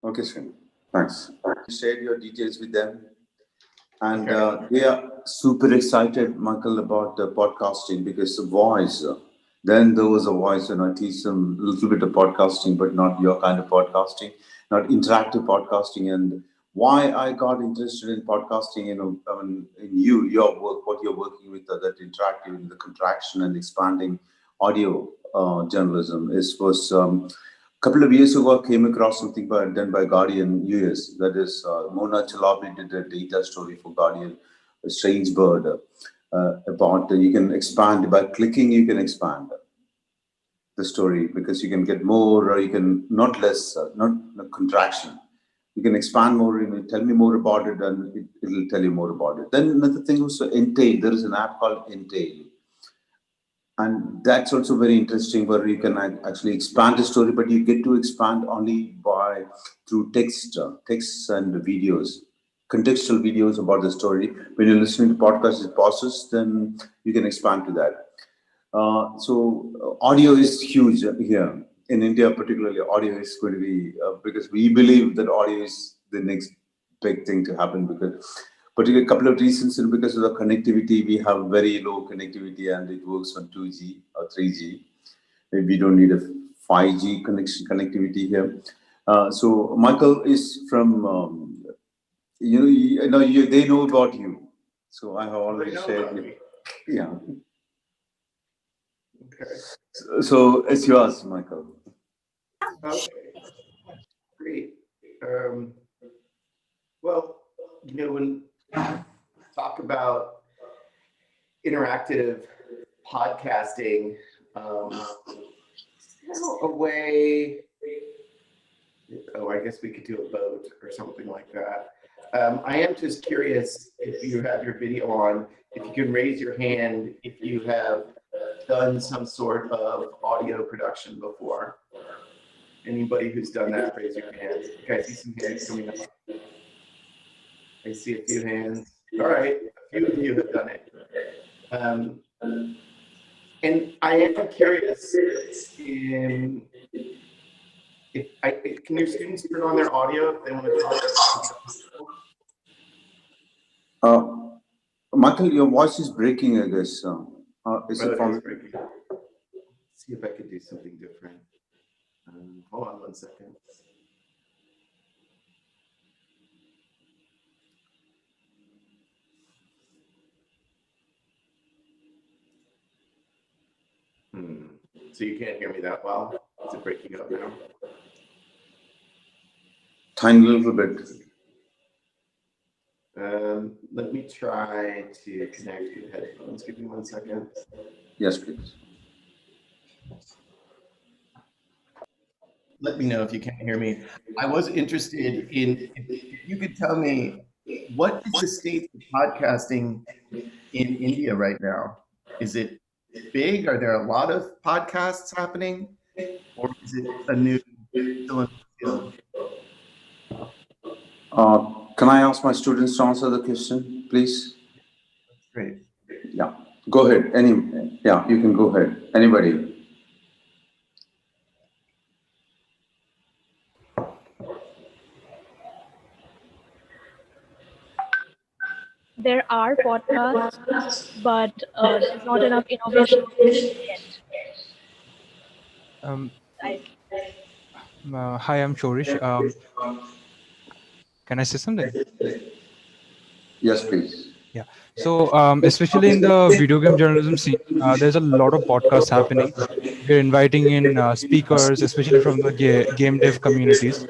Okay, Srini. Thanks. Shared your details with them, and Okay. they are super excited, Michael, about podcasting because the voice. Then there was a voice, and I teach them a little bit of podcasting, but not your kind of podcasting, not interactive podcasting. And why I got interested in podcasting, in your work, what you're working with, that interactive, in the contraction and expanding audio journalism is was. Couple of years ago, I came across something done by Guardian US. That is, Mona Chalabi did a data story for Guardian, a strange bird, about you can expand by clicking. You can expand the story because you can get more, or you can not less, not contraction. You can expand more. You can tell me more about it, and it'll tell you more about it. Then another thing was Entail. There is an app called Entail, and that's also very interesting, where you can actually expand the story, but you get to expand only by through texts and videos, contextual videos about the story. When you're listening to podcasts, it pauses, then you can expand to that. Audio is huge here in India. Particularly audio is going to be, because we believe that audio is the next big thing to happen, because particularly a couple of reasons. Because of the connectivity, we have very low connectivity, and it works on 2G or 3G. We don't need a 5G connectivity here. So Michael is from, they know about you. So I have Well, they already know shared about it. me. Yeah. Okay. So it's yours, Michael. Okay. Great. Um, well, when talk about interactive podcasting, is there a way? Oh, I guess we could do a vote or something like that. I am just curious if you have your video on, if you can raise your hand if you have done some sort of audio production before. Anybody who's done that, raise your hand. Okay, I see some hands coming up. I see a few hands. All right, a few of you have done it. Um, and I am curious can your students turn on their audio if they want to talk? Uh, Michael, your voice is breaking, I guess. Is Oh, it it is from? breaking. Let's see if I could do something different. Hold on 1 second. So you can't hear me that well? Is it breaking up now? Tiny little bit. Let me try to connect with headphones. Give me 1 second. Yes, please. Let me know if you can't hear me. I was interested in if you could tell me, what is the state of podcasting in India right now? Is it big? Are there a lot of podcasts happening? Or is it a new still in the field? Can I ask my students to answer the question, please? That's great. Yeah. Go ahead. Yeah, you can go ahead. Anybody? There are podcasts, but there's not enough innovation yet. Um, I Hi, I'm Shorish. Can I say something? Yes, please. Yeah. So, especially in the video game journalism scene, there's a lot of podcasts happening. We're inviting in speakers, especially from the game dev communities,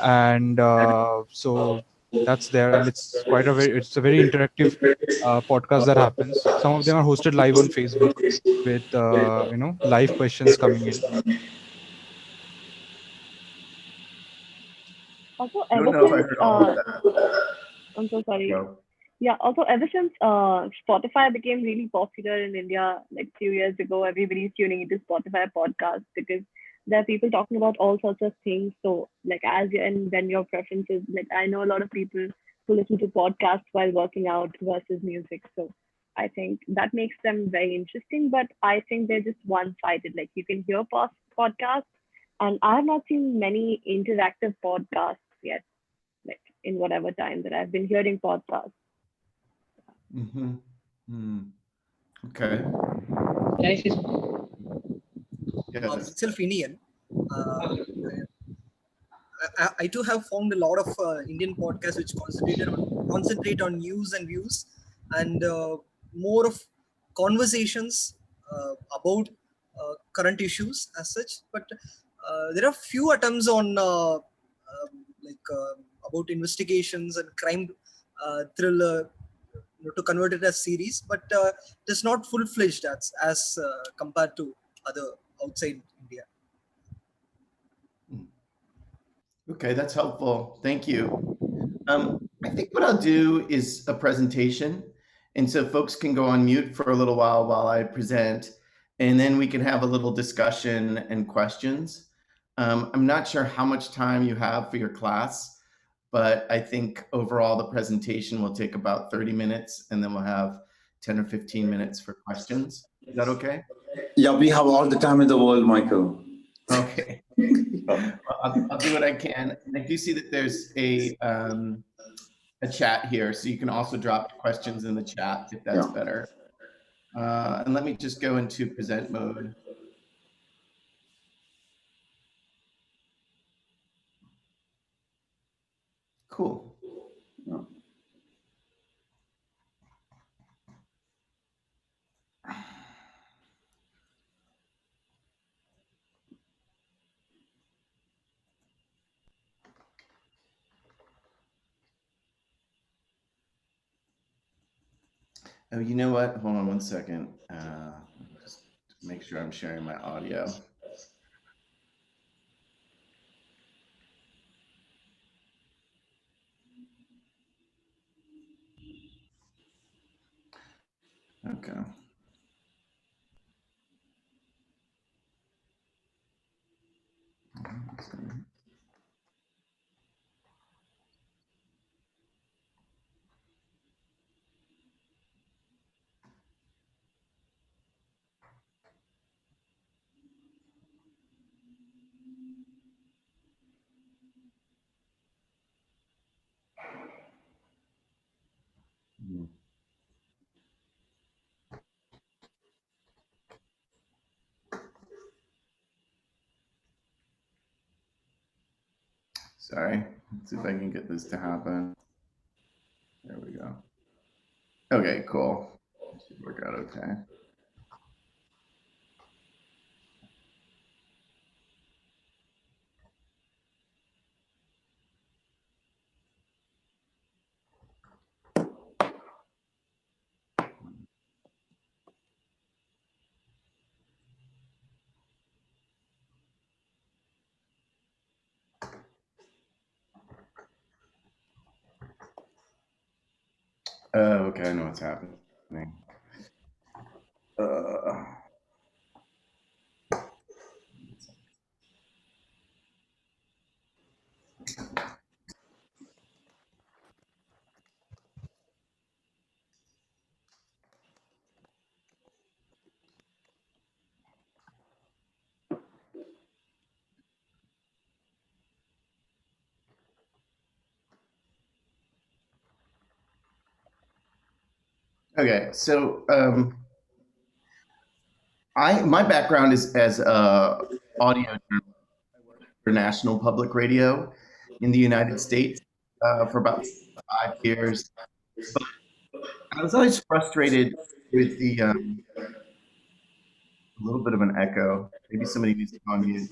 and so that's there. And it's a very interactive podcast that happens. Some of them are hosted live on Facebook with live questions coming in. also I don't ever know if I since heard all of that. I'm so sorry. No. Yeah, also ever since Spotify became really popular in India, like few years ago, everybody's tuning into Spotify podcasts because there are people talking about all sorts of things. So like and then your preferences, like I know a lot of people who listen to podcasts while working out versus music. So I think that makes them very interesting. But I think they're just one-sided. Like you can hear podcasts, and I have not seen many interactive podcasts yet, like in whatever time that I've been hearing podcasts. Mm-hmm. Mm. Okay. Can I say something? Yes. Myself, Indian. Uh, I too have found a lot of Indian podcasts which concentrate on news and views, and more of conversations about current issues as such. But there are few attempts on about investigations and crime thriller, to convert it as series, but it is not full fledged as compared to other outside India. Okay, that's helpful. Thank you. I think what I'll do is a presentation. And so folks can go on mute for a little while I present, and then we can have a little discussion and questions. I'm not sure how much time you have for your class, but I think overall the presentation will take about 30 minutes, and then we'll have 10 or 15 minutes for questions. Is that okay? Yeah, we have all the time in the world, Michael. Okay. I'll do what I can. I do see that there's a chat here, so you can also drop questions in the chat if that's better. And let me just go into present mode. Cool. Yeah. Oh, you know what? Hold on one second. Just make sure I'm sharing my audio. Okay. Sorry. Let's see if I can get this to happen. There we go. Okay, cool. That should work out okay. Okay, I know what's happening. Okay, so my background is as audio journalist for National Public Radio in the United States for about 5 years. But I was always frustrated with the a little bit of an echo. Maybe somebody needs to go on mute.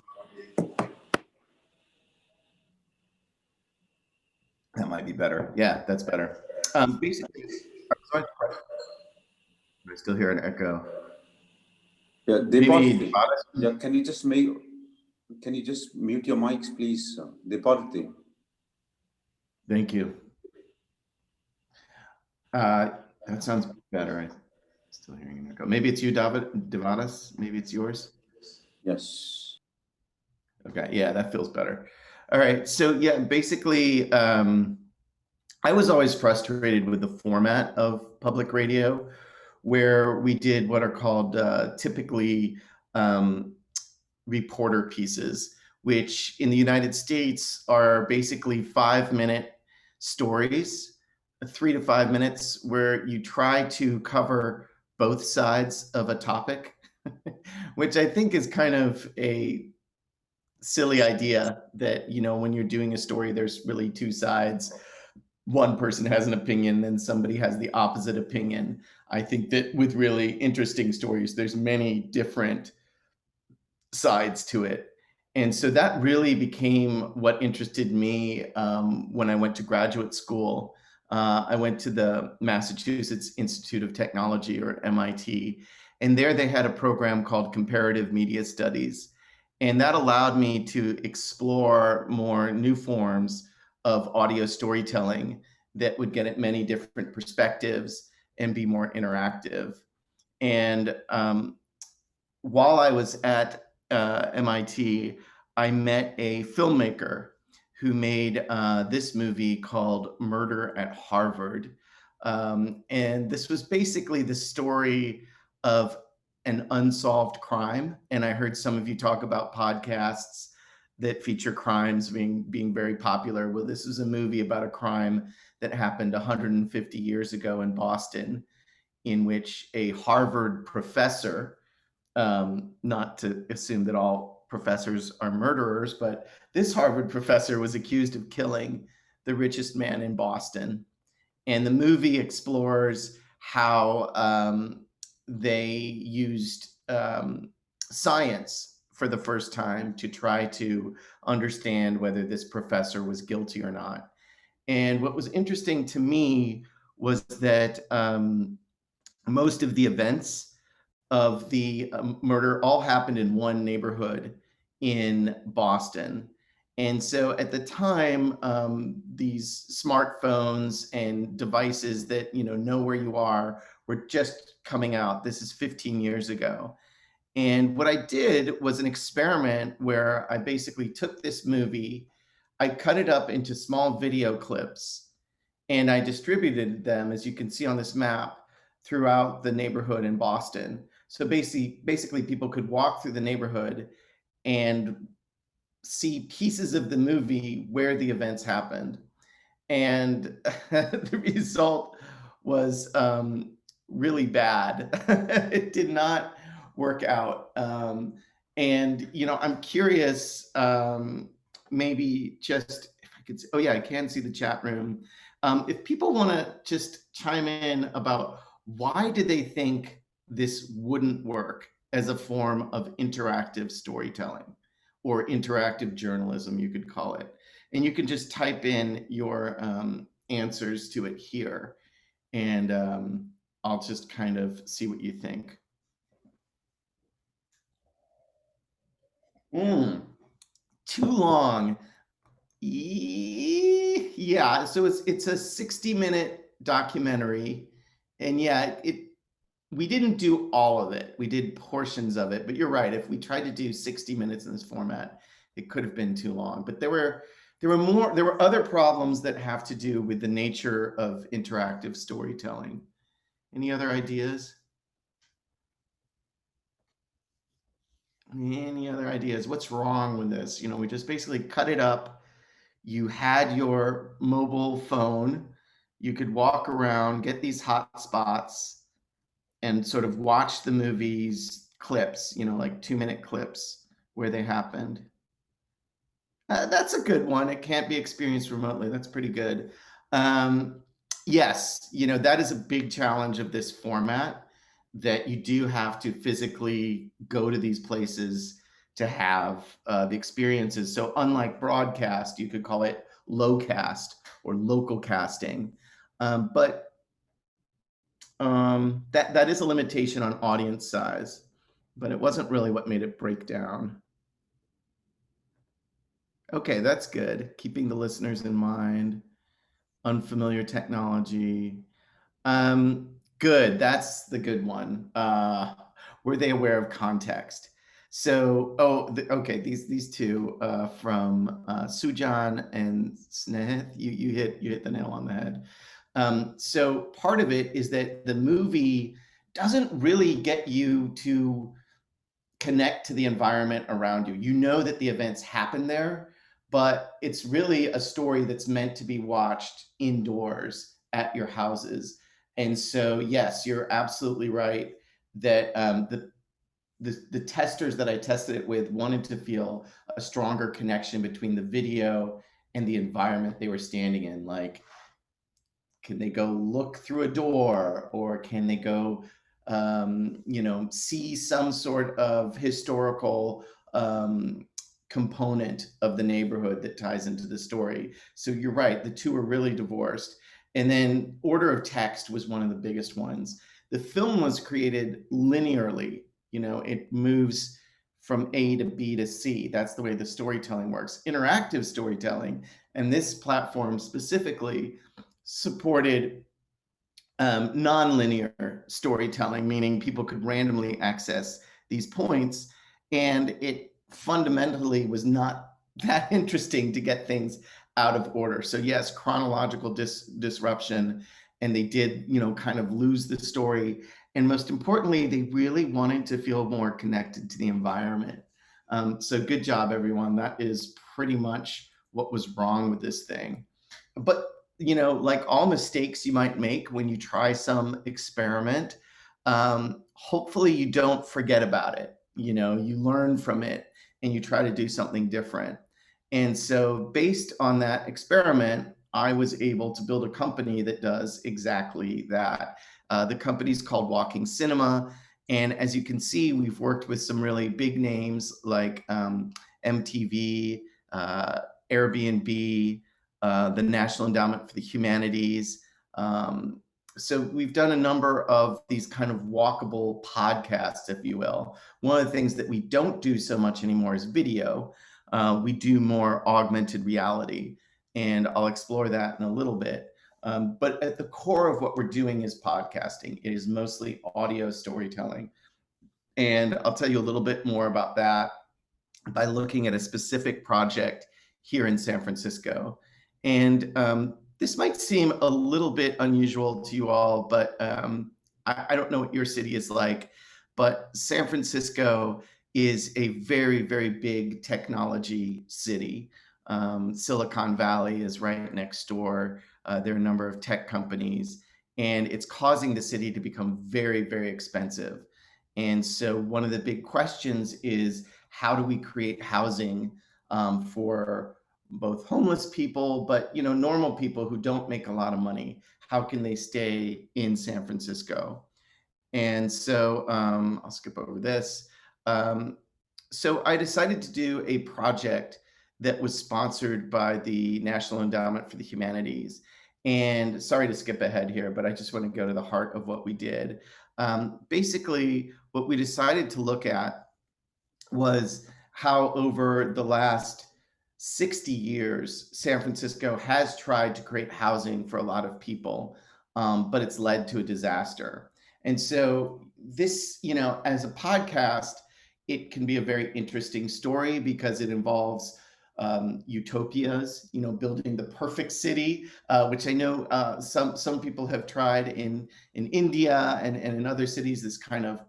That might be better. Yeah, that's better. Basically, I still hear an echo. Yeah, Maybe yeah, can you just mute your mics, please? Departite. Thank you. That sounds better. I'm still hearing an echo. Maybe it's you, Devadas. Maybe it's yours. Yes. Okay, yeah, that feels better. All right, so yeah, basically, I was always frustrated with the format of public radio, where we did what are called typically reporter pieces, which in the United States are basically 5-minute stories, 3 to 5 minutes, where you try to cover both sides of a topic, which I think is kind of a silly idea that, when you're doing a story, there's really two sides. One person has an opinion, then somebody has the opposite opinion. I think that with really interesting stories, there's many different sides to it. And so that really became what interested me when I went to graduate school. I went to the Massachusetts Institute of Technology, or MIT, and there they had a program called Comparative Media Studies. And that allowed me to explore more new forms of audio storytelling that would get at many different perspectives and be more interactive. And while I was at MIT, I met a filmmaker who made this movie called Murder at Harvard. And this was basically the story of an unsolved crime. And I heard some of you talk about podcasts that feature crimes being very popular. Well, this is a movie about a crime that happened 150 years ago in Boston, in which a Harvard professor, not to assume that all professors are murderers, but this Harvard professor was accused of killing the richest man in Boston. And the movie explores how they used science for the first time to try to understand whether this professor was guilty or not. And what was interesting to me was that most of the events of the murder all happened in one neighborhood in Boston. And so at the time, these smartphones and devices that know where you are were just coming out. This is 15 years ago. And what I did was an experiment where I basically took this movie, I cut it up into small video clips, and I distributed them, as you can see on this map, throughout the neighborhood in Boston. So basically people could walk through the neighborhood and see pieces of the movie where the events happened. And the result was really bad. It did not work out. And, I'm curious, maybe just if I could, oh yeah, I can see the chat room. If people want to just chime in about why do they think this wouldn't work as a form of interactive storytelling or interactive journalism, you could call it. And you can just type in your answers to it here, and I'll just kind of see what you think. Too long. Yeah, so it's a 60-minute documentary, and yeah, we didn't do all of it. We did portions of it, but you're right. If we tried to do 60 minutes in this format, it could have been too long. But there were other problems that have to do with the nature of interactive storytelling. Any other ideas? Any other ideas? What's wrong with this? We just basically cut it up. You had your mobile phone. You could walk around, get these hot spots, and sort of watch the movie's clips, like 2-minute clips where they happened. That's a good one. It can't be experienced remotely. That's pretty good. Yes, that is a big challenge of this format, that you do have to physically go to these places to have the experiences. So unlike broadcast, you could call it low cast or local casting. But that is a limitation on audience size, but it wasn't really what made it break down. Okay, that's good. Keeping the listeners in mind. Unfamiliar technology. Good, that's the good one. Were they aware of context? So, okay, these two from Sujan and Sneh, you hit the nail on the head. So part of it is that the movie doesn't really get you to connect to the environment around you. You know that the events happen there, but it's really a story that's meant to be watched indoors at your houses. And so, yes, you're absolutely right that the testers that I tested it with wanted to feel a stronger connection between the video and the environment they were standing in. Like, can they go look through a door, or can they go see some sort of historical component of the neighborhood that ties into the story? So you're right, the two are really divorced. And then order of text was one of the biggest ones. The film was created linearly. It moves from A to B to C. That's the way the storytelling works. Interactive storytelling, and this platform specifically supported non-linear storytelling, meaning people could randomly access these points, and it fundamentally was not that interesting to get things out of order. So yes, chronological disruption, and they did, kind of lose the story. And most importantly, they really wanted to feel more connected to the environment. So good job, everyone. That is pretty much what was wrong with this thing. But like all mistakes you might make when you try some experiment, hopefully you don't forget about it. You learn from it and you try to do something different. And so based on that experiment, I was able to build a company that does exactly that. The company's called Walking Cinema. And as you can see, we've worked with some really big names like MTV, Airbnb, the National Endowment for the Humanities. So we've done a number of these kind of walkable podcasts, if you will. One of the things that we don't do so much anymore is video. We do more augmented reality, and I'll explore that in a little bit. But at the core of what we're doing is podcasting. It is mostly audio storytelling. And I'll tell you a little bit more about that by looking at a specific project here in San Francisco. And this might seem a little bit unusual to you all, but I don't know what your city is like, but San Francisco is a very, very big technology city. Silicon Valley is right next door. There are a number of tech companies, and it's causing the city to become very, very expensive. And so one of the big questions is, how do we create housing for both homeless people, but normal people who don't make a lot of money? How can they stay in San Francisco? And so I'll skip over this. So I decided to do a project that was sponsored by the National Endowment for the Humanities. And sorry to skip ahead here, but I just want to go to the heart of what we did. Basically, what we decided to look at was how over the last 60 years, San Francisco has tried to create housing for a lot of people, but it's led to a disaster. And so this, as a podcast, it can be a very interesting story because it involves utopias, building the perfect city, which I know some people have tried in India and in other cities, this kind of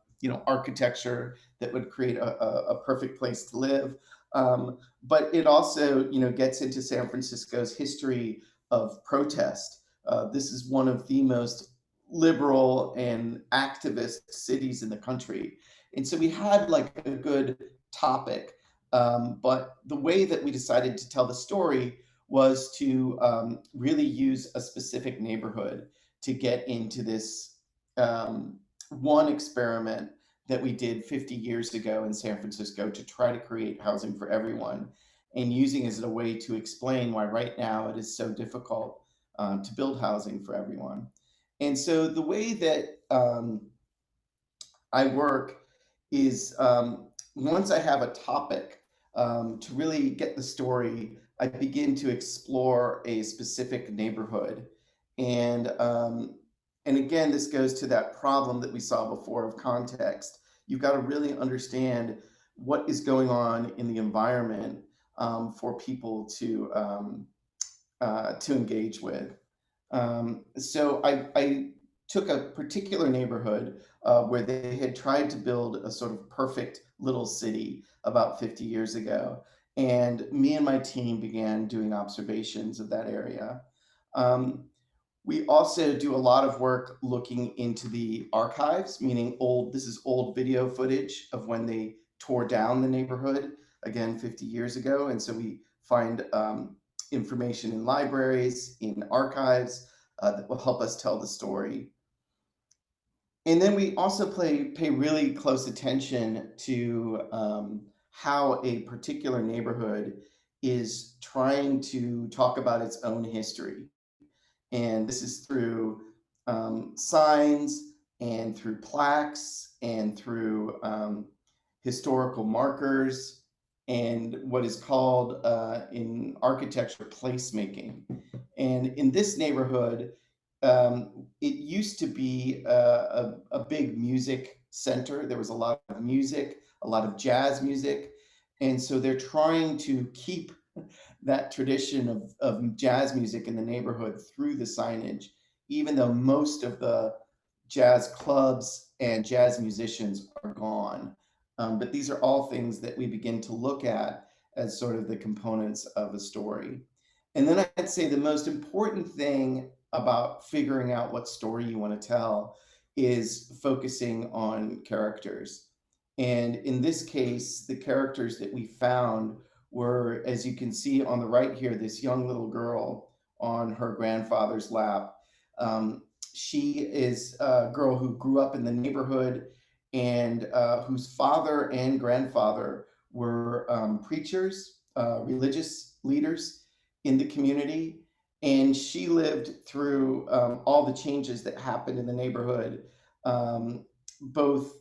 architecture that would create a perfect place to live. But it also gets into San Francisco's history of protest. This is one of the most liberal and activist cities in the country. And so we had like a good topic. But the way that we decided to tell the story was to really use a specific neighborhood to get into this one experiment that we did 50 years ago in San Francisco to try to create housing for everyone, and using it as a way to explain why right now it is so difficult to build housing for everyone. And so the way that I work is once I have a topic to really get the story, I begin to explore a specific neighborhood. And again, this goes to that problem that we saw before of context. You've got to really understand what is going on in the environment for people to engage with. So I took a particular neighborhood where they had tried to build a sort of perfect little city about 50 years ago. And me and my team began doing observations of that area. Um, we also do a lot of work looking into the archives, meaning this is old video footage of when they tore down the neighborhood, again, 50 years ago. And so we find information in libraries, in archives that will help us tell the story. And then we also pay really close attention to how a particular neighborhood is trying to talk about its own history. And this is through signs and through plaques and through historical markers and what is called in architecture placemaking. And in this neighborhood, it used to be a big music center. There was a lot of music, a lot of jazz music. And so they're trying to keep that tradition of jazz music in the neighborhood through the signage, even though most of the jazz clubs and jazz musicians are gone. But these are all things that we begin to look at as sort of the components of a story. And then I'd say the most important thing about figuring out what story you want to tell is focusing on characters. And in this case, the characters that we found were, as you can see on the right here, this young little girl on her grandfather's lap. She is a girl who grew up in the neighborhood and whose father and grandfather were preachers, religious leaders in the community. And she lived through all the changes that happened in the neighborhood, both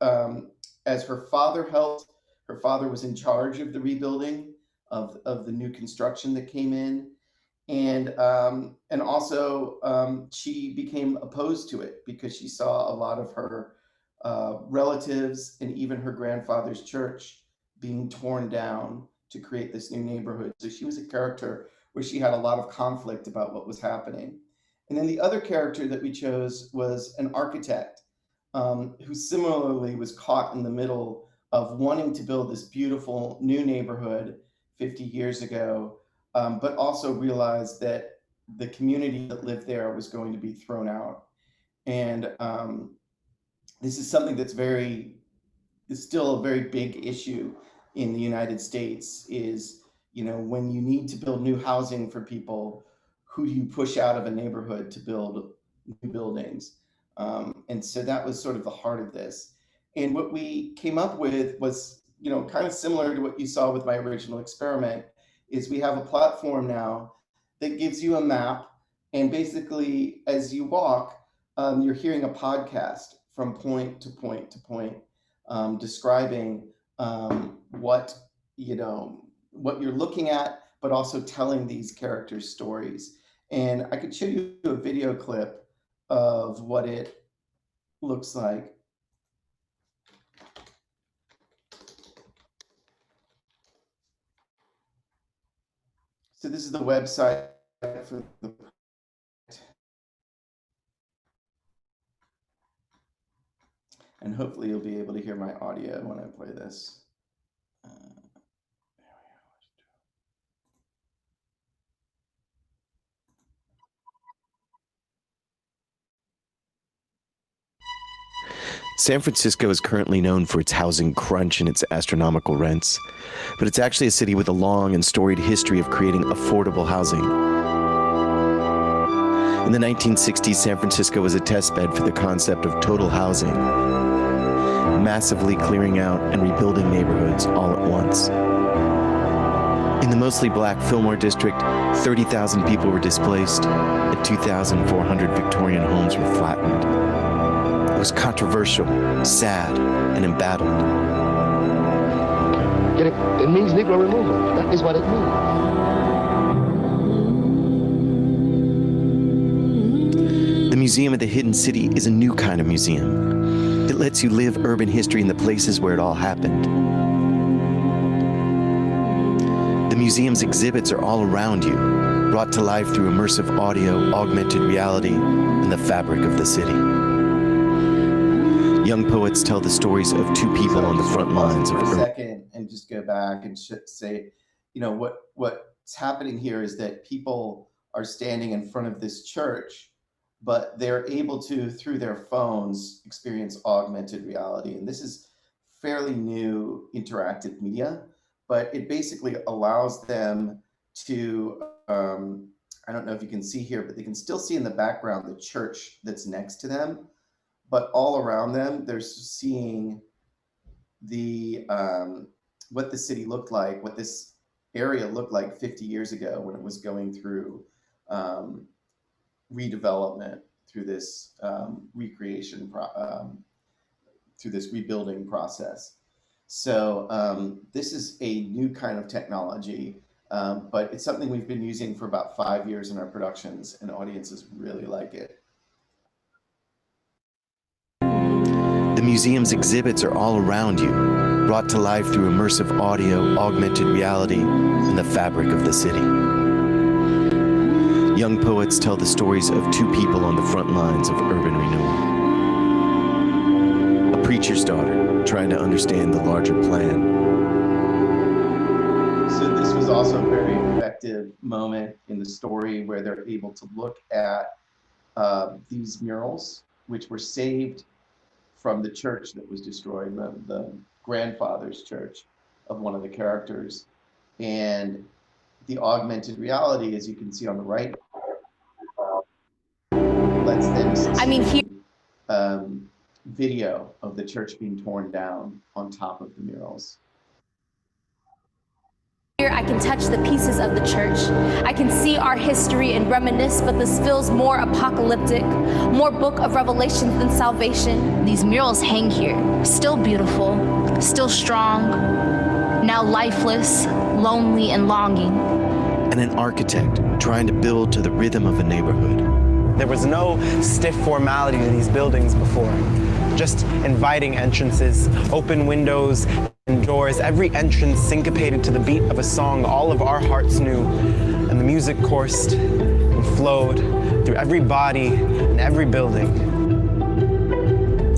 as her father helped. Her father was in charge of the rebuilding of the new construction that came in. And also she became opposed to it because she saw a lot of her relatives and even her grandfather's church being torn down to create this new neighborhood. So she was a character where she had a lot of conflict about what was happening. And then the other character that we chose was an architect who similarly was caught in the middle of wanting to build this beautiful new neighborhood 50 years ago, but also realized that the community that lived there was going to be thrown out. And this is something that's still a very big issue in the United States is, when you need to build new housing for people, who do you push out of a neighborhood to build new buildings? And so that was sort of the heart of this. And what we came up with was, kind of similar to what you saw with my original experiment, is we have a platform now that gives you a map. And basically, as you walk, you're hearing a podcast from point to point to point, describing what you're looking at, but also telling these characters' stories. And I could show you a video clip of what it looks like. So this is the website for the and hopefully you'll be able to hear my audio when I play this. San Francisco is currently known for its housing crunch and its astronomical rents, but it's actually a city with a long and storied history of creating affordable housing. In the 1960s, San Francisco was a test bed for the concept of total housing, massively clearing out and rebuilding neighborhoods all at once. In the mostly black Fillmore district, 30,000 people were displaced and 2,400 Victorian homes were flattened. It was controversial, sad, and embattled. It means Negro removal. That is what it means. The Museum of the Hidden City is a new kind of museum. It lets you live urban history in the places where it all happened. The museum's exhibits are all around you. brought to life through immersive audio, augmented reality, and the fabric of the city. Young poets tell the stories of two people on the front lines of for a Earth. second and just go back and say, you know, what's happening here is that people are standing in front of this church, but they're able to, through their phones, experience augmented reality. And this is fairly new interactive media, but it basically allows them to, I don't know if you can see here, but they can still see in the background the church that's next to them. But all around them, they're seeing the what the city looked like, what this area looked like 50 years ago when it was going through redevelopment, through this through this rebuilding process. So this is a new kind of technology, but it's something we've been using for about 5 years in our productions, and audiences really like it. The museum's exhibits are all around you, brought to life through immersive audio, augmented reality, and the fabric of the city. Young poets tell the stories of two people on the front lines of urban renewal. A preacher's daughter trying to understand the larger plan. So this was also a very effective moment in the story where they're able to look at these murals, which were saved from the church that was destroyed, the grandfather's church of one of the characters. And the augmented reality, as you can see on the right, lets them see video of the church being torn down on top of the murals. Here I can touch the pieces of the church. I can see our history and reminisce, but this feels more apocalyptic, more book of Revelations than salvation. These murals hang here, still beautiful, still strong, now lifeless, lonely, and longing. And an architect trying to build to the rhythm of a neighborhood. There was no stiff formality to these buildings before, just inviting entrances, open windows, and doors, every entrance syncopated to the beat of a song all of our hearts knew, and the music coursed and flowed through every body and every building.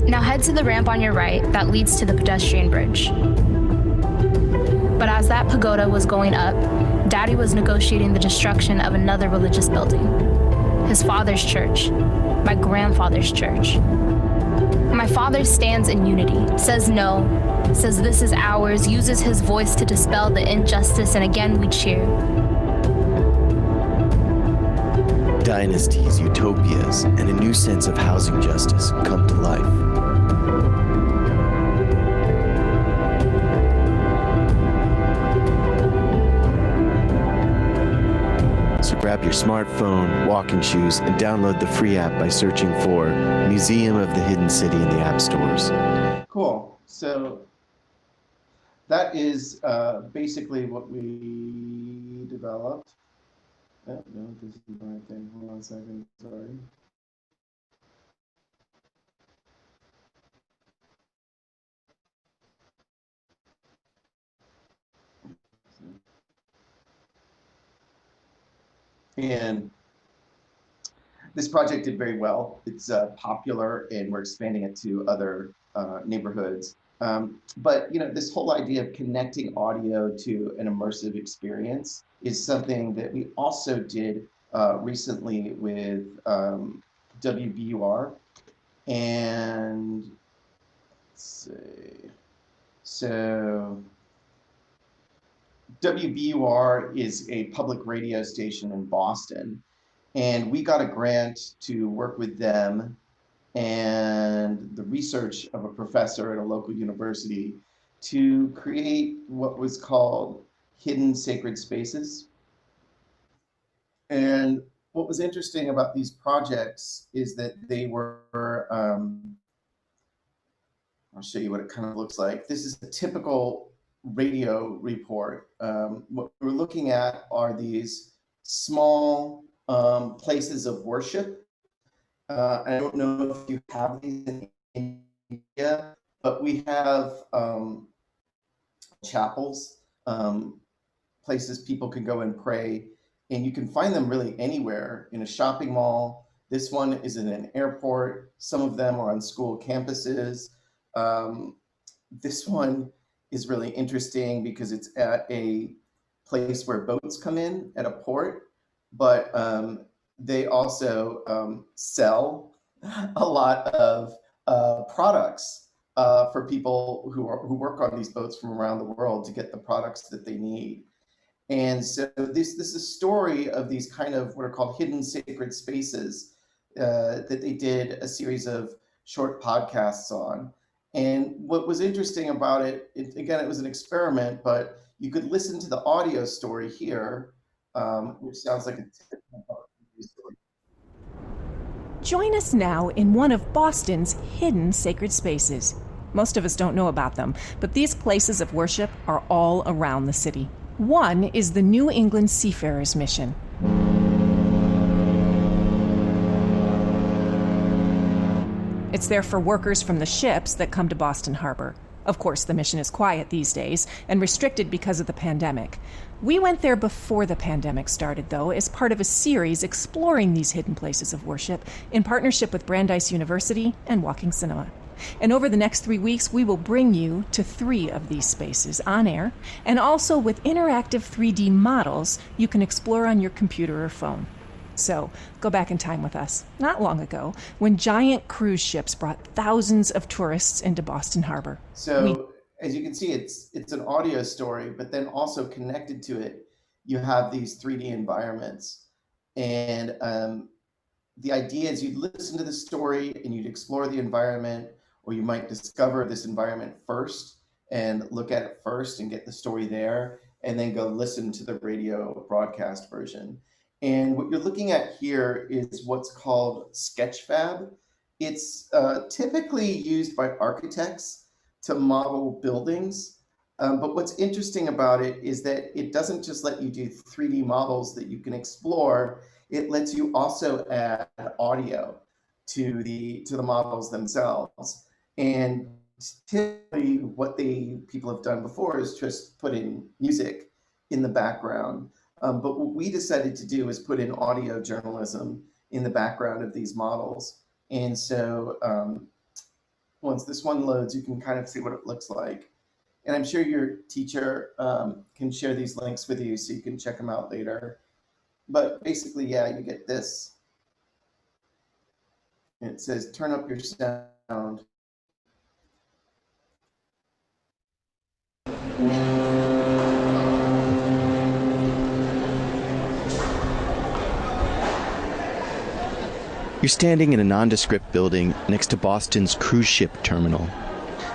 Now head to the ramp on your right that leads to the pedestrian bridge. But as that pagoda was going up, Daddy was negotiating the destruction of another religious building, his father's church, my grandfather's church. My father stands in unity, says no, says this is ours, uses his voice to dispel the injustice, and again we cheer. Dynasties, utopias, and a new sense of housing justice come to life. So grab your smartphone, walking shoes, and download the free app by searching for Museum of the Hidden City in the app stores. Cool. So that is basically what we developed. Oh, no, this is the right thing. Hold on a second. Sorry. And this project did very well. It's popular, and we're expanding it to other neighborhoods. But you know, this whole idea of connecting audio to an immersive experience is something that we also did recently with WBUR. And let's see. So WBUR is a public radio station in Boston, and we got a grant to work with them and the research of a professor at a local university to create what was called hidden sacred spaces. And what was interesting about these projects is that they were, I'll show you what it kind of looks like. This is a typical radio report. What we're looking at are these small places of worship. I don't know if you have these in India, but we have chapels, places people can go and pray. and you can find them really anywhere in a shopping mall. This one is in an airport. Some of them are on school campuses. This one is really interesting because it's at a place where boats come in at a port, but they also sell a lot of products for people who work on these boats from around the world to get the products that they need. And so this is a story of these kind of what are called hidden sacred spaces that they did a series of short podcasts on. And what was interesting about it, again, it was an experiment, but you could listen to the audio story here, which sounds like a typical story. Join us now in one of Boston's hidden sacred spaces. Most of us don't know about them, but these places of worship are all around the city. One is the New England Seafarers Mission. It's there for workers from the ships that come to Boston Harbor. Of course, the mission is quiet these days and restricted because of the pandemic. We went there before the pandemic started, though, as part of a series exploring these hidden places of worship in partnership with Brandeis University and Walking Cinema. And over the next 3 weeks, we will bring you to 3 of these spaces on air, and also with interactive 3D models you can explore on your computer or phone. So, go back in time with us, not long ago, when giant cruise ships brought thousands of tourists into Boston Harbor. So, as you can see, it's an audio story, but then also connected to it, you have these 3D environments. And the idea is you'd listen to the story and you'd explore the environment, or you might discover this environment first and look at it first and get the story there, and then go listen to the radio broadcast version. And what you're looking at here is what's called Sketchfab. It's typically used by architects to model buildings. But what's interesting about it is that it doesn't just let you do 3D models that you can explore, it lets you also add audio to the models themselves. And typically what people have done before is just put in music in the background. But what we decided to do is put in audio journalism in the background of these models. And so once this one loads, you can kind of see what it looks like. And I'm sure your teacher can share these links with you so you can check them out later. But basically, yeah, you get this. And it says, turn up your sound. You're standing in a nondescript building next to Boston's cruise ship terminal.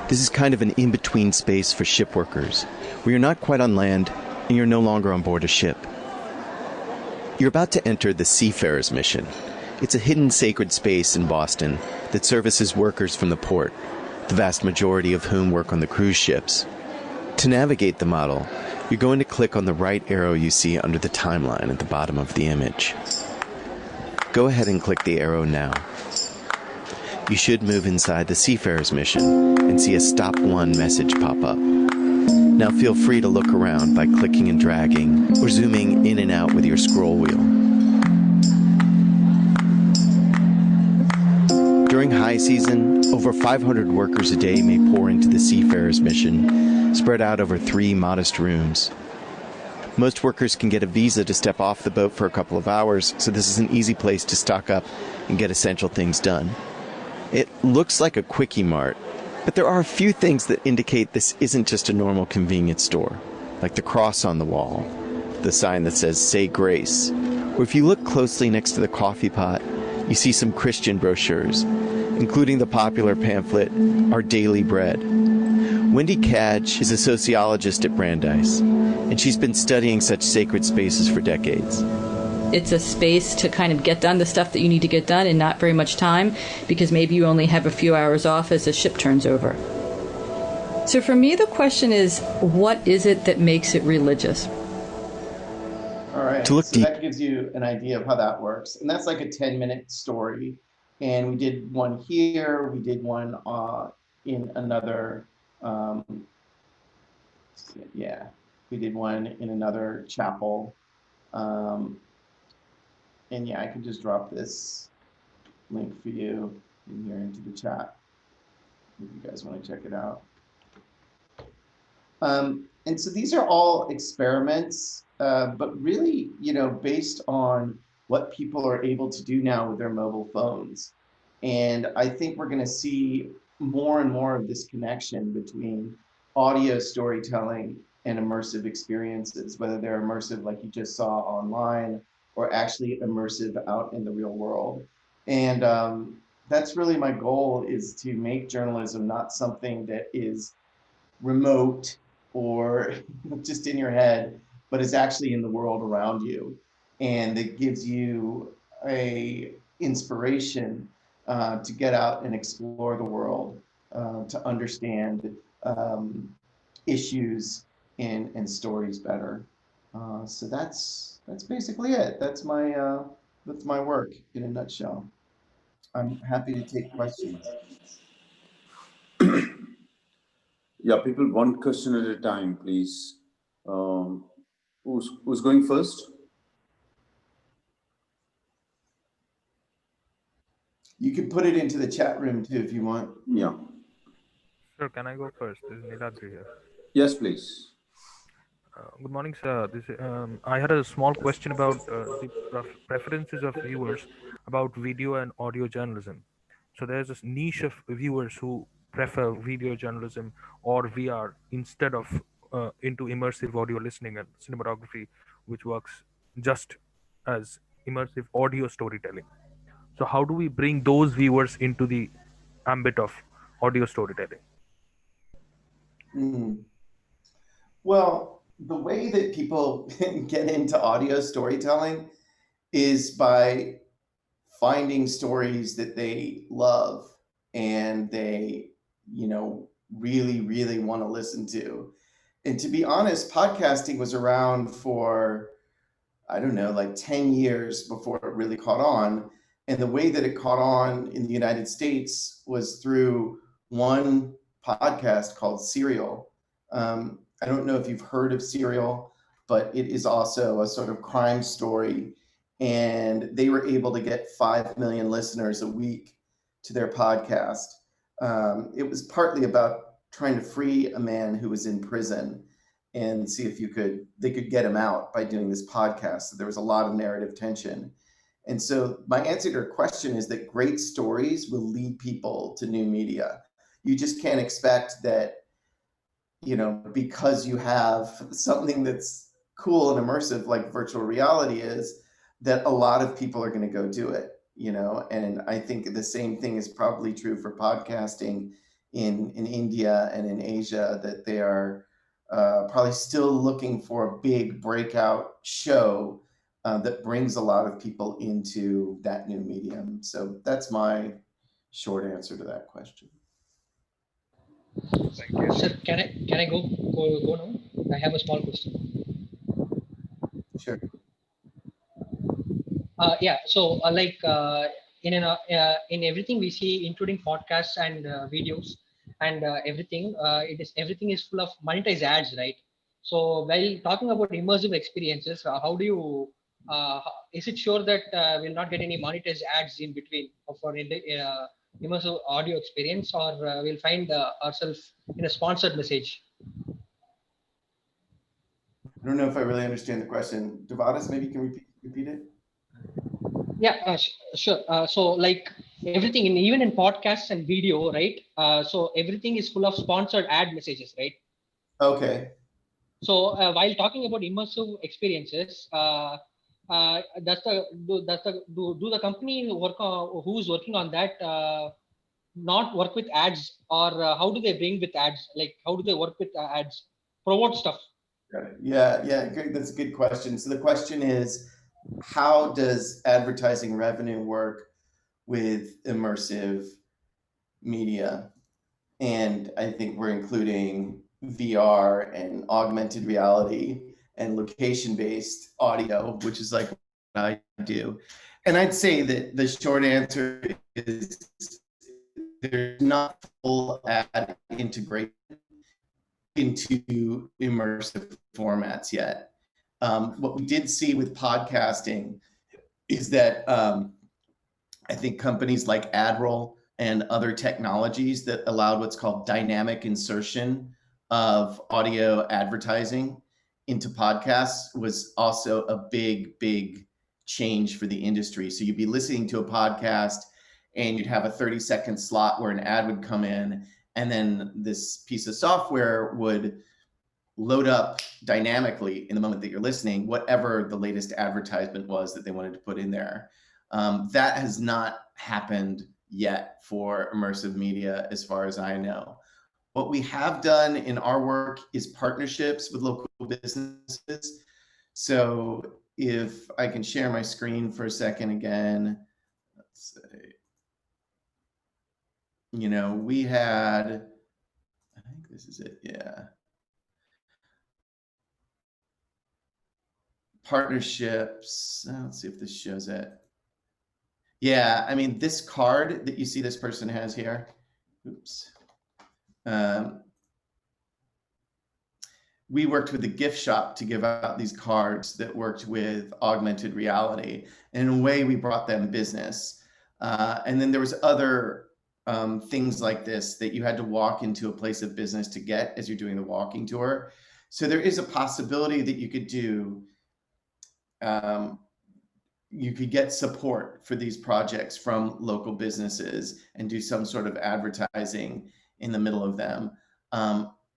This is kind of an in-between space for ship workers, where you're not quite on land and you're no longer on board a ship. You're about to enter the Seafarers Mission. It's a hidden sacred space in Boston that services workers from the port, the vast majority of whom work on the cruise ships. To navigate the model, you're going to click on the right arrow you see under the timeline at the bottom of the image. Go ahead and click the arrow now. You should move inside the Seafarers Mission and see a Stop 1 message pop up. Now feel free to look around by clicking and dragging or zooming in and out with your scroll wheel. During high season, over 500 workers a day may pour into the Seafarers Mission, spread out over 3 modest rooms. Most workers can get a visa to step off the boat for a couple of hours, so this is an easy place to stock up and get essential things done. It looks like a quickie mart, but there are a few things that indicate this isn't just a normal convenience store, like the cross on the wall, the sign that says "Say Grace," or if you look closely next to the coffee pot, you see some Christian brochures, including the popular pamphlet, Our Daily Bread. Wendy Cadge is a sociologist at Brandeis, and she's been studying such sacred spaces for decades. It's a space to kind of get done the stuff that you need to get done in not very much time, because maybe you only have a few hours off as the ship turns over. So for me, the question is, what is it that makes it religious? All right, To look so deep. that gives you an idea of how that works. And that's like a 10-minute story. And we did one here, we did one in another, we did one in another chapel. And yeah, I can just drop this link for you in here into the chat if you guys want to check it out. And so these are all experiments, but really, based on what people are able to do now with their mobile phones. And I think we're going to see more and more of this connection between audio storytelling and immersive experiences, whether they're immersive like you just saw online or actually immersive out in the real world. And that's really my goal, is to make journalism not something that is remote or just in your head, but is actually in the world around you, and it gives you a inspiration to get out and explore the world, to understand issues and stories better. So that's basically it. That's my work in a nutshell. I'm happy to take questions. Yeah, people, one question at a time, please. Who's going first? You could put it into the chat room too if you want. Yeah. Sir, can I go first? This is Niladri here. Yes, please. Good morning, sir. I had a small question about the preferences of viewers about video and audio journalism. So there's this niche of viewers who prefer video journalism or VR instead of into immersive audio listening and cinematography, which works just as immersive audio storytelling. So how do we bring those viewers into the ambit of audio storytelling? Well, the way that people get into audio storytelling is by finding stories that they love and they, really, really want to listen to. And to be honest, podcasting was around for, I don't know, like 10 years before it really caught on. And the way that it caught on in the United States was through one podcast called Serial. I don't know if you've heard of Serial, but it is also a sort of crime story. And they were able to get 5 million listeners a week to their podcast. It was partly about trying to free a man who was in prison and see if they could get him out by doing this podcast. So there was a lot of narrative tension. And so my answer to your question is that great stories will lead people to new media. You just can't expect that, because you have something that's cool and immersive like virtual reality is, that a lot of people are going to go do it, and I think the same thing is probably true for podcasting in India and in Asia, that they are probably still looking for a big breakout show that brings a lot of people into that new medium. So that's my short answer to that question. Sir, can I go now? I have a small question. Sure. Yeah. So in everything we see, including podcasts and videos and everything is full of monetized ads, right? So while talking about immersive experiences, how do you is it sure that we'll not get any monetized ads in between for immersive audio experience, or we'll find ourselves in a sponsored message? I don't know if I really understand the question. Devadas, maybe you can repeat it? Yeah, sure. So like everything even in podcasts and video, right? So everything is full of sponsored ad messages, right? Okay. So while talking about immersive experiences, does the company who's working on that not work with ads, or how do they bring with ads? Like how do they work with ads, promote stuff? Yeah, good. That's a good question. So the question is, how does advertising revenue work with immersive media? And I think we're including VR and augmented reality and location-based audio, which is like what I do. And I'd say that the short answer is there's not full ad integration into immersive formats yet. What we did see with podcasting is that I think companies like Admiral and other technologies that allowed what's called dynamic insertion of audio advertising into podcasts was also a big change for the industry. So you'd be listening to a podcast and you'd have a 30-second slot where an ad would come in, and then this piece of software would load up dynamically in the moment that you're listening, whatever the latest advertisement was that they wanted to put in there. That has not happened yet for immersive media, as far as I know. What we have done in our work is partnerships with local businesses. So if I can share my screen for a second again, let's say, you know, we had, I think this is it, yeah. Partnerships, let's see if this shows it. Yeah, I mean, this card that you see this person has here, oops. We worked with the gift shop to give out these cards that worked with augmented reality. And in a way, we brought them business. And then there was other things like this that you had to walk into a place of business to get as you're doing the walking tour. So there is a possibility that you could do, you could get support for these projects from local businesses and do some sort of advertising in the middle of them.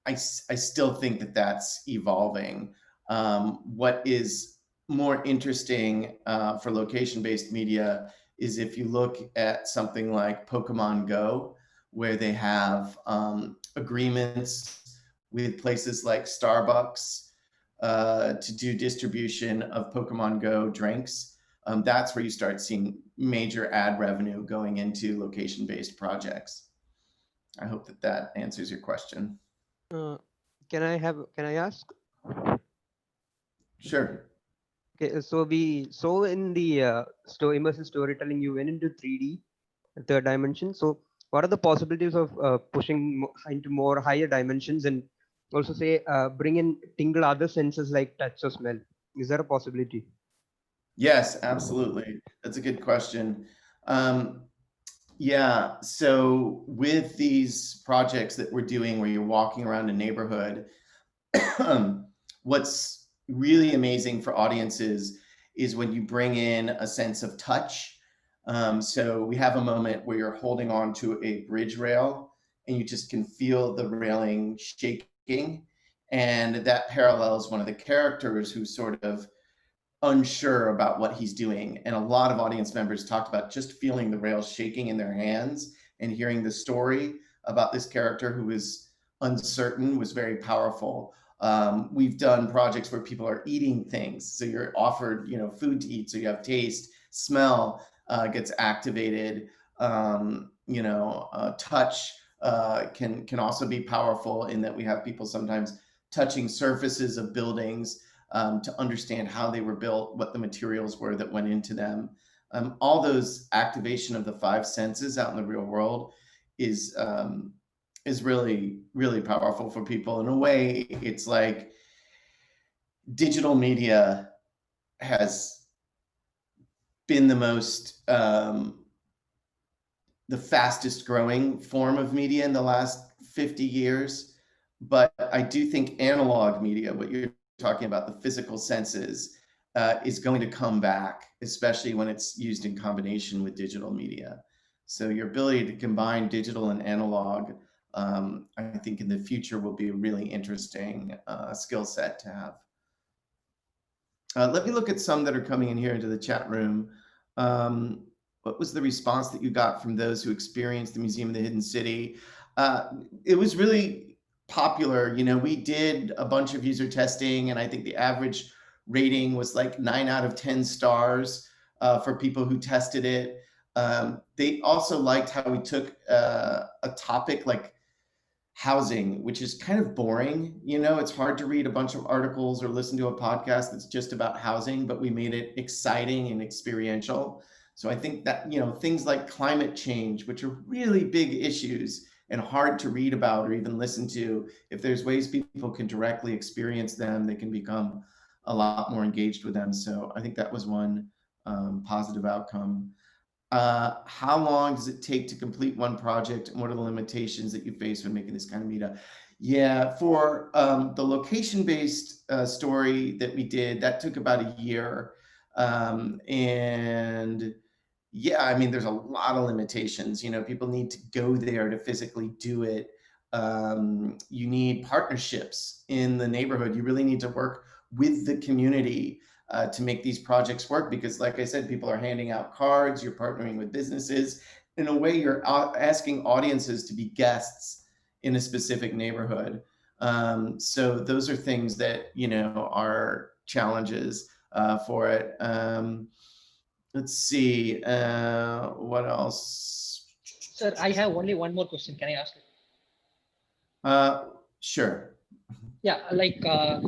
I still think that that's evolving. What is more interesting for location-based media is if you look at something like Pokemon Go, where they have agreements with places like Starbucks to do distribution of Pokemon Go drinks. That's where you start seeing major ad revenue going into location-based projects. I hope that that answers your question. Can I ask? Sure. Okay, so we saw in the immersive storytelling, you went into 3D, third dimension. So what are the possibilities of pushing into more higher dimensions, and also say bring in tingle other senses like touch or smell? Is there a possibility? Yes, absolutely. That's a good question. Yeah, so with these projects that we're doing where you're walking around a neighborhood, what's really amazing for audiences is when you bring in a sense of touch. So we have a moment where you're holding on to a bridge rail and you just can feel the railing shaking. And that parallels one of the characters who's sort of unsure about what he's doing. And a lot of audience members talked about just feeling the rails shaking in their hands, and hearing the story about this character who was uncertain was very powerful. We've done projects where people are eating things. So you're offered, food to eat. So you have taste, smell gets activated. Touch can also be powerful in that we have people sometimes touching surfaces of buildings to understand how they were built, what the materials were that went into them. All those activation of the five senses out in the real world is really, really powerful for people. In a way, it's like digital media has been the most, the fastest growing form of media in the last 50 years. But I do think analog media, what you're talking about, the physical senses, is going to come back, especially when it's used in combination with digital media. So your ability to combine digital and analog, I think in the future will be a really interesting skill set to have. Let me look at some that are coming in here into the chat room. What was the response that you got from those who experienced the Museum of the Hidden City? It was really popular. We did a bunch of user testing, and I think the average rating was like 9 out of 10 stars for people who tested it. They also liked how we took a topic like housing, which is kind of boring. It's hard to read a bunch of articles or listen to a podcast that's just about housing, but we made it exciting and experiential. So I think that, things like climate change, which are really big issues and hard to read about or even listen to, if there's ways people can directly experience them, they can become a lot more engaged with them. So I think that was one positive outcome. How long does it take to complete one project, and what are the limitations that you face when making this kind of media? Yeah, for the location-based story that we did, that took about a year. And yeah, I mean, there's a lot of limitations. You know, people need to go there to physically do it. You need partnerships in the neighborhood. You really need to work with the community to make these projects work, because like I said, people are handing out cards, you're partnering with businesses. In a way, you're asking audiences to be guests in a specific neighborhood. So those are things that, you know, are challenges for it. Let's see, what else? Sir, I have only one more question. Can I ask it? Sure. Yeah, like while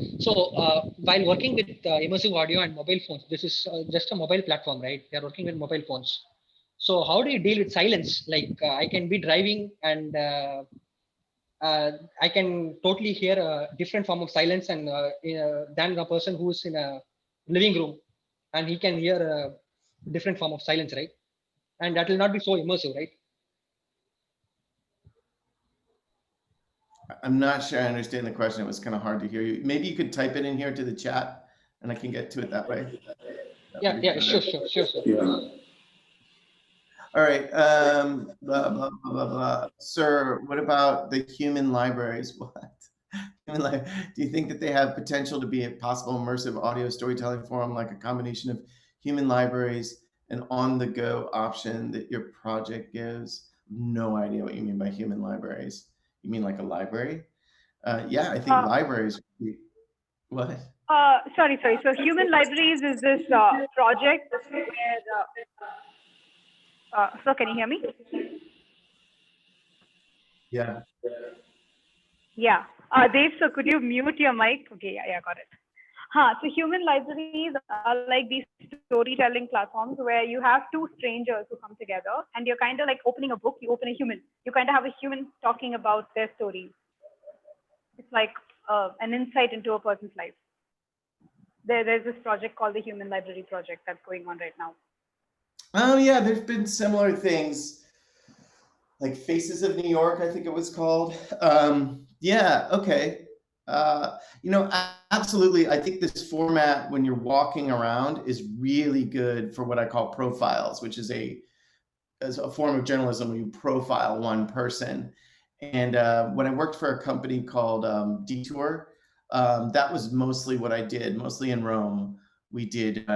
working with immersive audio and mobile phones, this is just a mobile platform, right? They are working with mobile phones. So how do you deal with silence? Like I can be driving and I can totally hear a different form of silence and than a person who is in a living room, and he can hear a different form of silence, right? And that will not be so immersive, right? I'm not sure I understand the question. It was kind of hard to hear you. Maybe you could type it in here to the chat and I can get to it that way. Yeah, sure, sir. Yeah. All right. Blah, blah, blah, blah, blah. Sir, what about the human libraries? What? Do you think that they have potential to be a possible immersive audio storytelling forum, like a combination of human libraries and on-the-go option that your project gives? No idea what you mean by human libraries. You mean like a library? Yeah, I think libraries would be, what? Sorry. So Human Libraries is this project where, so can you hear me? Yeah. Yeah. Dave, so could you mute your mic? Okay, yeah, got it. So Human Libraries are like these storytelling platforms where you have two strangers who come together and you're kind of like opening a book, you open a human. You kind of have a human talking about their stories. It's like an insight into a person's life. There's this project called the Human Library Project that's going on right now. Oh yeah, there's been similar things, like Faces of New York, I think it was called. Yeah, okay. You know, absolutely. I think this format, when you're walking around, is really good for what I call profiles, which is a form of journalism where you profile one person. And when I worked for a company called Detour, that was mostly what I did, mostly in Rome. We did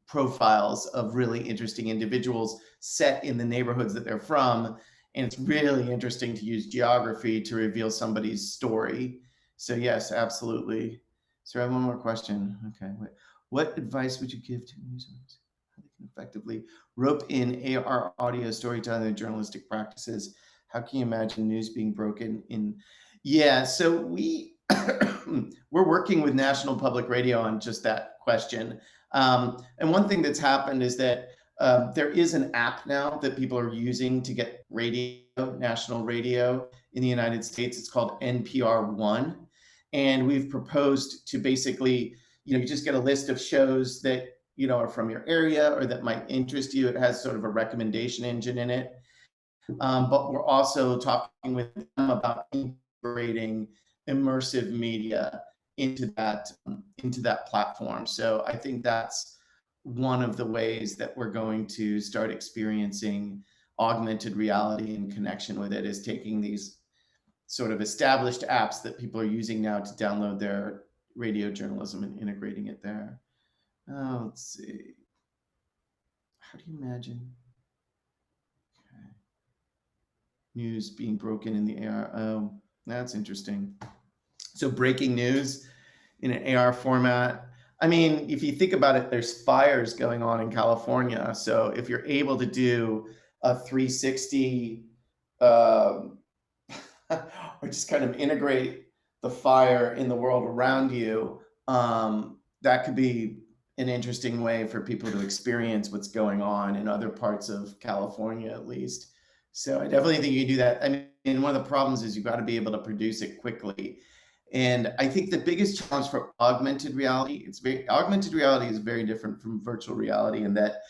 profiles of really interesting individuals set in the neighborhoods that they're from. And it's really interesting to use geography to reveal somebody's story. So yes, absolutely. So I have one more question. Okay, wait. What advice would you give to users how they can effectively rope in AR audio storytelling and journalistic practices? How can you imagine news being broken in? Yeah, so we're working with National Public Radio on just that question. And one thing that's happened is that there is an app now that people are using to get radio, national radio in the United States. It's called NPR One. And we've proposed to basically, you just get a list of shows that, are from your area or that might interest you. It has sort of a recommendation engine in it. But we're also talking with them about integrating immersive media into that platform. So I think that's one of the ways that we're going to start experiencing augmented reality in connection with it, is taking these sort of established apps that people are using now to download their radio journalism and integrating it there. Let's see. How do you imagine news being broken in the AR? Oh, that's interesting. So breaking news in an AR format. I mean, if you think about it, there's fires going on in California. So if you're able to do a 360 or just kind of integrate the fire in the world around you, that could be an interesting way for people to experience what's going on in other parts of California, at least. So I definitely think you can do that. I mean, one of the problems is you've got to be able to produce it quickly. And I think the biggest challenge for augmented reality, augmented reality is very different from virtual reality in that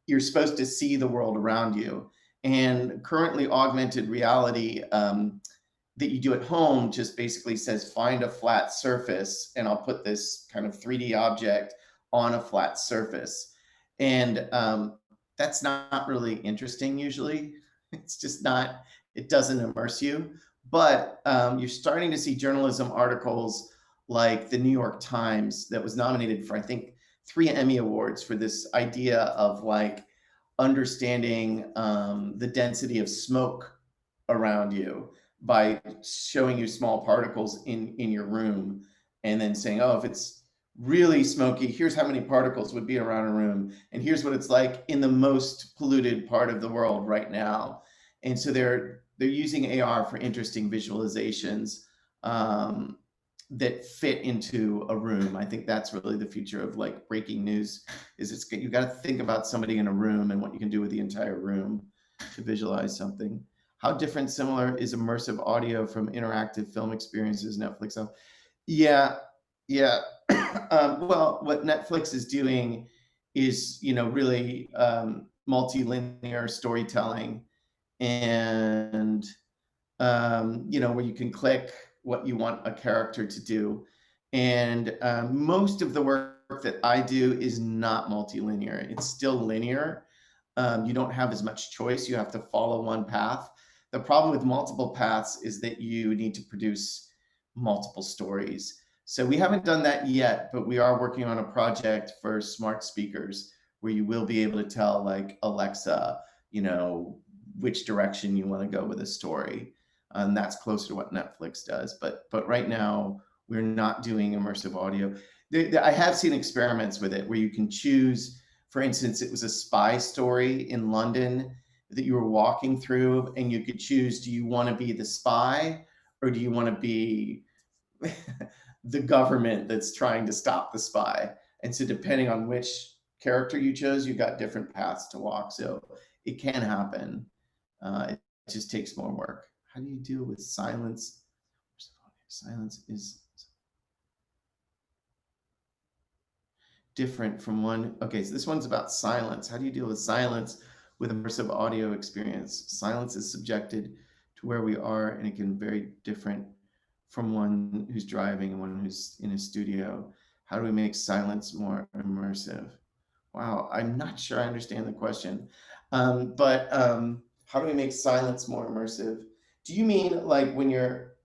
you're supposed to see the world around you. And currently augmented reality that you do at home just basically says, find a flat surface and I'll put this kind of 3D object on a flat surface. And that's not really interesting usually. It's just not, it doesn't immerse you. But you're starting to see journalism articles like the New York Times that was nominated for, I think, 3 Emmy Awards for this idea of like understanding the density of smoke around you by showing you small particles in your room and then saying, oh, if it's really smoky, here's how many particles would be around a room. And here's what it's like in the most polluted part of the world right now. And so they're using AR for interesting visualizations that fit into a room. I think that's really the future of like breaking news is you got to think about somebody in a room and what you can do with the entire room to visualize something. How different, similar is immersive audio from interactive film experiences, Netflix? Yeah. Well, what Netflix is doing is, really multi-linear storytelling and, where you can click what you want a character to do. And most of the work that I do is not multi-linear. It's still linear. You don't have as much choice. You have to follow one path. The problem with multiple paths is that you need to produce multiple stories. So we haven't done that yet, but we are working on a project for smart speakers where you will be able to tell like Alexa, which direction you want to go with a story. And that's closer to what Netflix does. But right now we're not doing immersive audio. I have seen experiments with it where you can choose, for instance, it was a spy story in London that you were walking through and you could choose, do you want to be the spy or do you want to be the government that's trying to stop the spy? And so depending on which character you chose, you got different paths to walk. So it can happen. It just takes more work. How do you deal with silence? Silence is different from one. Okay, so this one's about silence. How do you deal with silence with immersive audio experience? Silence is subjected to where we are, and it can be very different from one who's driving and one who's in a studio. How do we make silence more immersive? Wow, I'm not sure I understand the question. But how do we make silence more immersive? Do you mean like when your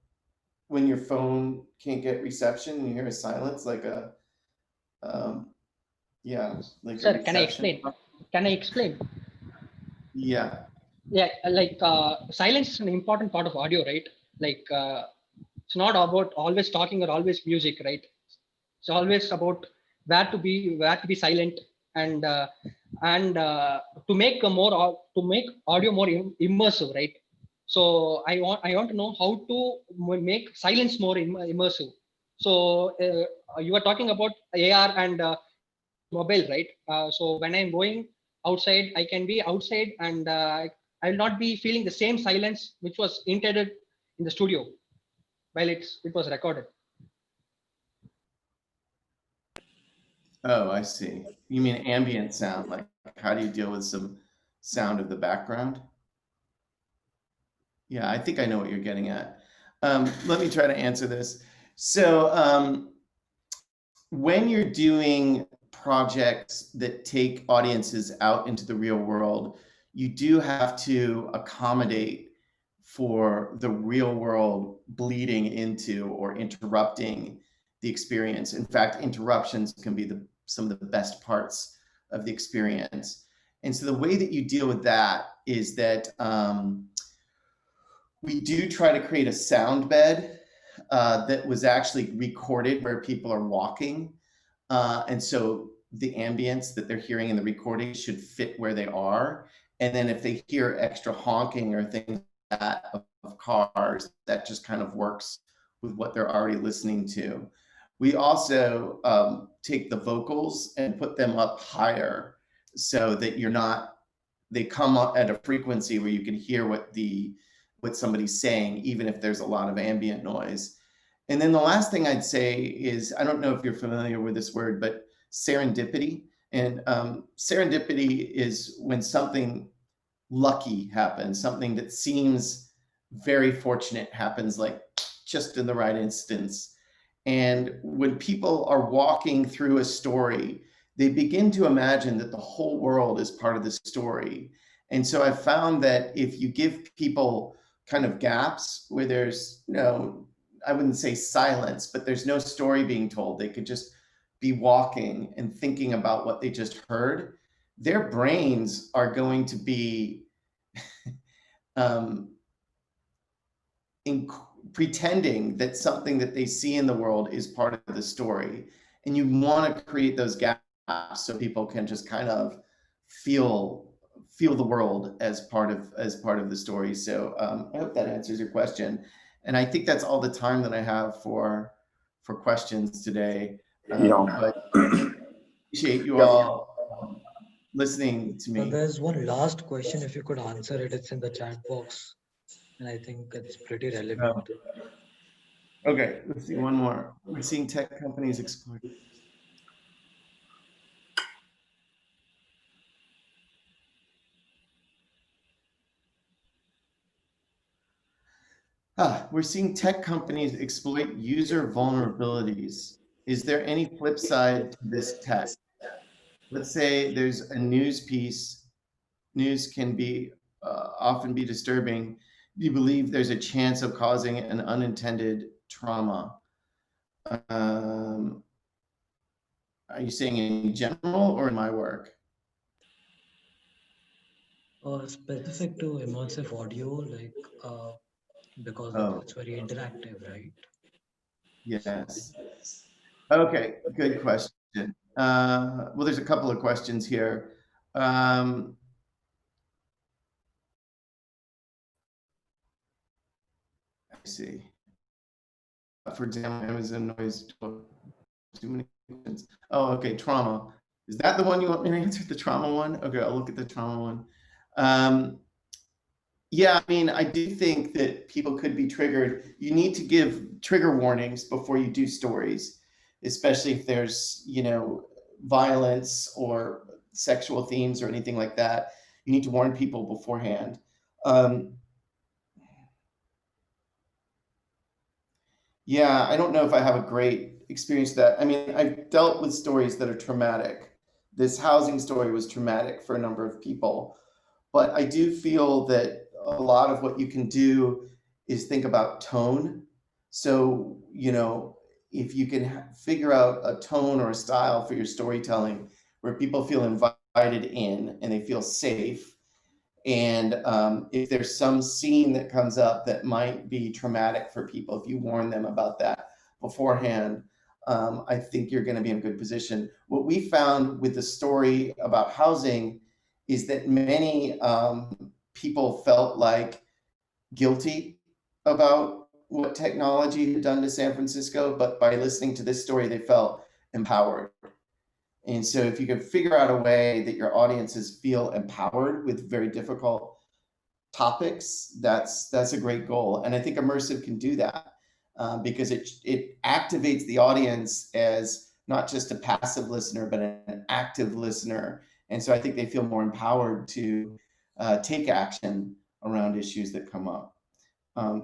phone can't get reception and you hear a silence, like a like Sir, a reception? Can I explain? Yeah. Yeah, like silence is an important part of audio, right? Like it's not about always talking or always music, right? It's always about where to be silent and to make audio more immersive, right? So I want to know how to make silence more immersive. So you are talking about AR and mobile, right? So when I'm going outside, I can be outside and I will not be feeling the same silence which was intended in the studio while it was recorded. Oh, I see. You mean ambient sound? Like how do you deal with some sound of the background? Yeah, I think I know what you're getting at. Let me try to answer this. So when you're doing projects that take audiences out into the real world, you do have to accommodate for the real world bleeding into or interrupting the experience. In fact, interruptions can be some of the best parts of the experience. And so the way that you deal with that is that we do try to create a sound bed that was actually recorded where people are walking. And so the ambience that they're hearing in the recording should fit where they are. And then if they hear extra honking or things like that of cars, that just kind of works with what they're already listening to. We also take the vocals and put them up higher so that they come up at a frequency where you can hear what the what somebody's saying, even if there's a lot of ambient noise. And then the last thing I'd say is, I don't know if you're familiar with this word, but serendipity. And serendipity is when something lucky happens, something that seems very fortunate happens, like just in the right instance. And when people are walking through a story, they begin to imagine that the whole world is part of the story. And so I've found that if you give people kind of gaps where there's no, I wouldn't say silence, but there's no story being told, they could just be walking and thinking about what they just heard, their brains are going to be um, pretending that something that they see in the world is part of the story. And you want to create those gaps so people can just kind of feel the world as part of the story. So I hope that answers your question. And I think that's all the time that I have for questions today. But I appreciate you all listening to me. So there's one last question. If you could answer it, it's in the chat box, and I think it's pretty relevant. Okay, let's see one more. We're seeing tech companies exploit. We're seeing tech companies exploit user vulnerabilities. Is there any flip side to this tech? Let's say there's a news piece. News can be often be disturbing. Do you believe there's a chance of causing an unintended trauma? Are you saying in general or in my work? Specific to immersive audio, like because it's very interactive, right? Yes. Okay, good question. Well, there's a couple of questions here. I see. For example, Amazon noise. Too many questions. Oh, okay, trauma. Is that the one you want me to answer? The trauma one? Okay, I'll look at the trauma one. Yeah, I mean, I do think that people could be triggered. You need to give trigger warnings before you do stories, especially if there's, violence or sexual themes or anything like that. You need to warn people beforehand. Yeah, I don't know if I have a great experience with that. I mean, I've dealt with stories that are traumatic. This housing story was traumatic for a number of people. But I do feel that a lot of what you can do is think about tone. So, if you can figure out a tone or a style for your storytelling where people feel invited in and they feel safe, and if there's some scene that comes up that might be traumatic for people, if you warn them about that beforehand, I think you're going to be in a good position. What we found with the story about housing is that many people felt like guilty about what technology had done to San Francisco, but by listening to this story, they felt empowered. And so if you can figure out a way that your audiences feel empowered with very difficult topics, that's a great goal. And I think Immersive can do that because it activates the audience as not just a passive listener, but an active listener. And so I think they feel more empowered to take action around issues that come up.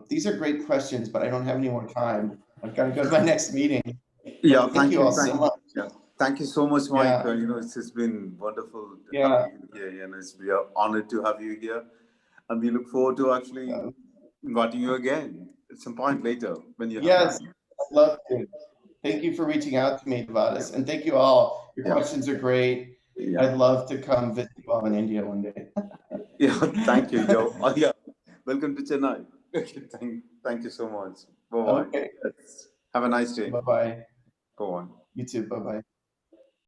These are great questions, but I don't have any more time. I've got to go to my next meeting. Yeah, thank you all so much. Yeah. Thank you so much, Mike. It's just been wonderful having you here, and we are honored to have you here. And we look forward to actually inviting you again at some point later when you have time. I'd love to. Thank you for reaching out to me, Devadis, and thank you all. Your questions are great. I'd love to come visit you all in India one day. Thank you, Joe. Welcome to Chennai. Thank you so much. Bye-bye. Okay. Have a nice day. Bye-bye. Go on. You too. Bye-bye.